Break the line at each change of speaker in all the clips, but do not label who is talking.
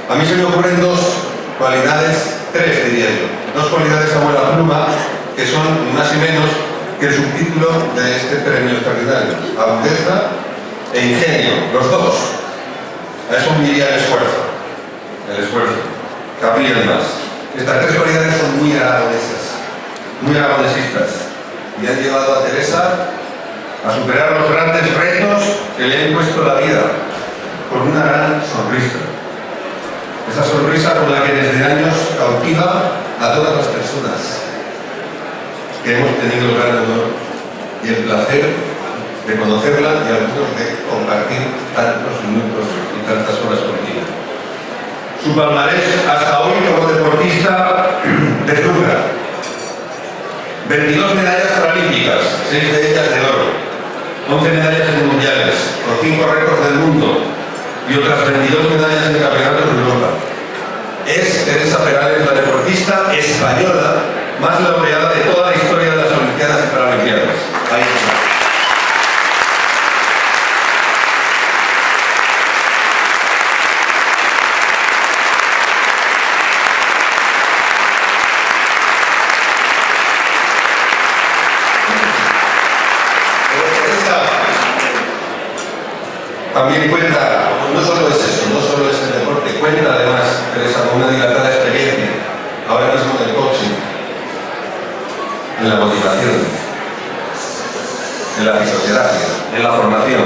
A mí se me ocurren dos cualidades, tres diría yo, dos cualidades a vuela pluma que son más y menos que el subtítulo de este premio extraordinario: agudeza e ingenio, los dos. A eso uniría el esfuerzo, cabrían más. Estas tres cualidades son muy aragonesas, muy aragonesistas, y han llevado a Teresa a superar los grandes retos que le ha impuesto la vida con una gran sonrisa. Esa sonrisa con la que desde años cautiva a todas las personas que hemos tenido el gran honor y el placer de conocerla y algunos de compartir tantos minutos y tantas horas contigo. Su palmarés hasta hoy como deportista deslumbra. 22 medallas paralímpicas, 6 de ellas de oro, 11 medallas en mundiales, con 5 récords del mundo y otras 22 medallas en campeonatos de Europa. Es Teresa Perales la deportista española más laureada de toda la historia de las Olimpiadas y Paralimpiadas. Ahí está. También cuenta, no solo es eso, no solo es el deporte, cuenta además Teresa con una dilatada experiencia, ahora mismo en el coaching, en la motivación, en la fisioterapia, en la formación.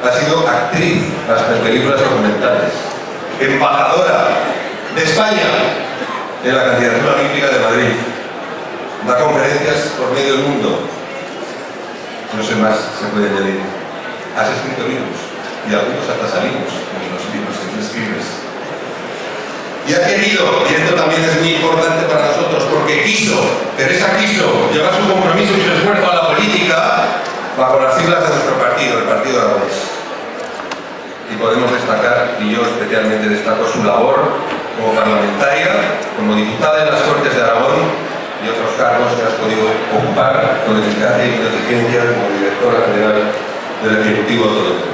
Ha sido actriz hasta en películas documentales, embajadora de España en la Candidatura Olímpica de Madrid, da conferencias por medio del mundo, no sé más se puede añadir. Has escrito libros. Y algunos hasta salimos en los libros que tú escribes. Y ha querido, y esto también es muy importante para nosotros, porque Teresa quiso llevar su compromiso y su esfuerzo a la política bajo las siglas de nuestro partido, el Partido Aragonés. Y podemos destacar, y yo especialmente destaco su labor como parlamentaria, como diputada en las Cortes de Aragón y otros cargos que has podido ocupar con eficacia y con eficiencia como directora general del Ejecutivo Autonómico.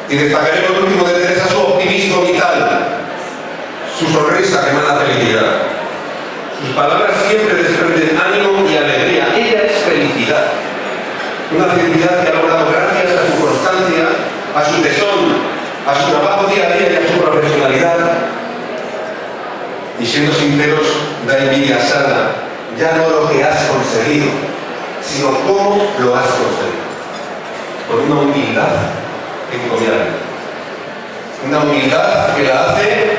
Y destacaré por último de Teresa su optimismo vital, su sonrisa que emana felicidad. Sus palabras siempre desprenden ánimo y alegría. Ella es felicidad. Una felicidad que ha logrado gracias a su constancia, a su tesón, a su trabajo día a día y a su profesionalidad. Y siendo sinceros, da envidia sana, ya no lo que has conseguido, sino cómo lo has conseguido. Con una humildad encomiable. Una humildad que la hace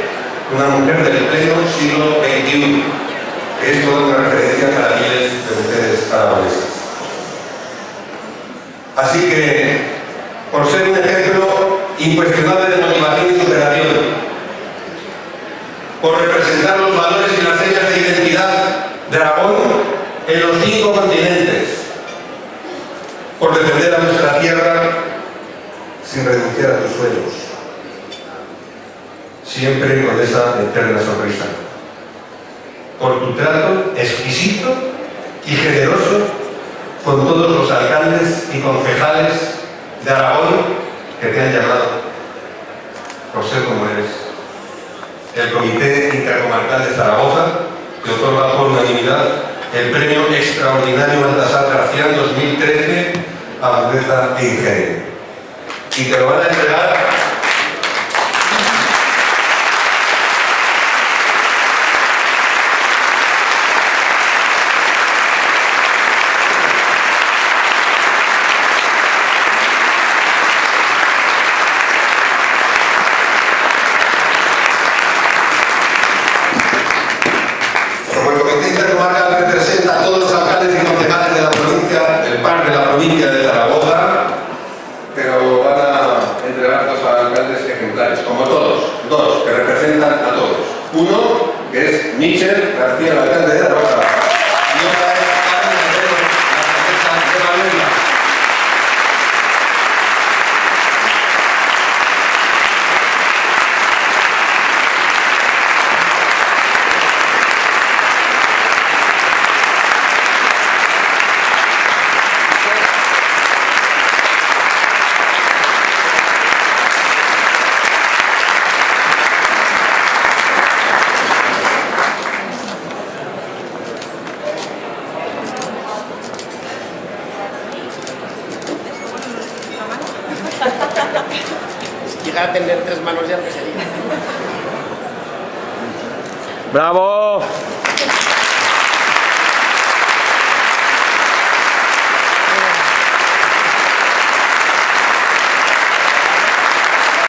una mujer del pleno siglo XXI, que es toda una referencia para miles de mujeres aragonesas. Así que, por ser un ejemplo incuestionable de motivación y superación, por representar los valores y las señas de identidad de Aragón en los 5 continentes, por defender a nuestra tierra sin renunciar a tus sueños, siempre con esa eterna sonrisa, por tu trato exquisito y generoso con todos los alcaldes y concejales de Aragón que te han llamado, por ser como eres. El Comité Intercomarcal de Zaragoza te otorga por unanimidad el Premio Extraordinario Baltasar Gracián 2013 a Agudeza e Ingenio. Y te lo van a entregar como el Comité Intercomarcal representa a todos los alcaldes y concejales de la provincia, del PAR de la provincia de Zaragoza, pero van a entregar 2 alcaldes ejemplares, como todos, 2 que representan a todos. Uno, que es Michel García, el alcalde de Zaragoza, y otra es Carmen Herrero, la alcaldesa de Valencia.
quizá tener 3 manos ya no sería.
¡Bravo!